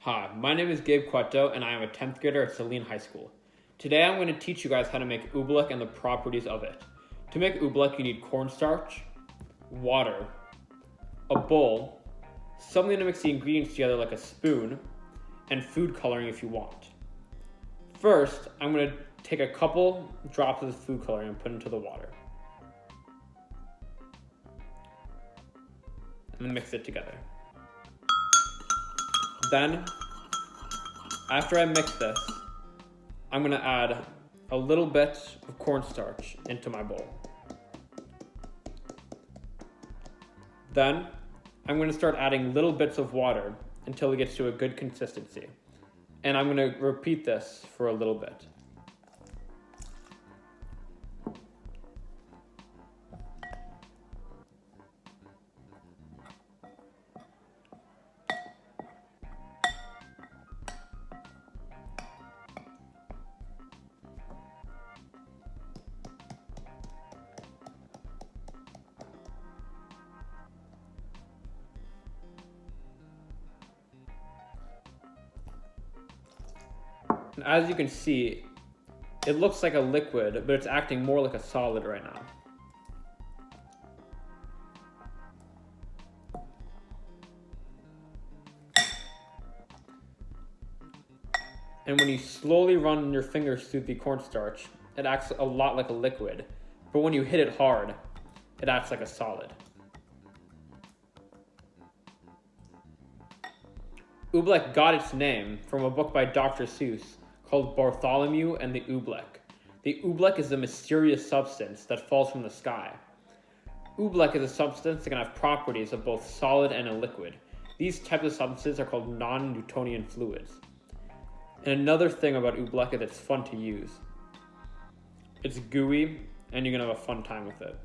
Hi, my name is Gabe Cueto, and I am a 10th grader at Saline High School. Today I'm going to teach you guys how to make oobleck and the properties of it. To make oobleck, you need cornstarch, water, a bowl, something to mix the ingredients together like a spoon, and food coloring if you want. First, I'm going to take a couple drops of the food coloring and put into the water. And then mix it together. Then, after I mix this, I'm going to add a little bit of cornstarch into my bowl. Then, I'm going to start adding little bits of water until it gets to a good consistency. And I'm going to repeat this for a little bit. And as you can see, it looks like a liquid, but it's acting more like a solid right now. And when you slowly run your fingers through the cornstarch, it acts a lot like a liquid. But when you hit it hard, it acts like a solid. Oobleck got its name from a book by Dr. Seuss called Bartholomew and the Oobleck. The oobleck is a mysterious substance that falls from the sky. Oobleck is a substance that can have properties of both solid and a liquid. These types of substances are called non-Newtonian fluids. And another thing about oobleck is it's fun to use. It's gooey, and you're going to have a fun time with it.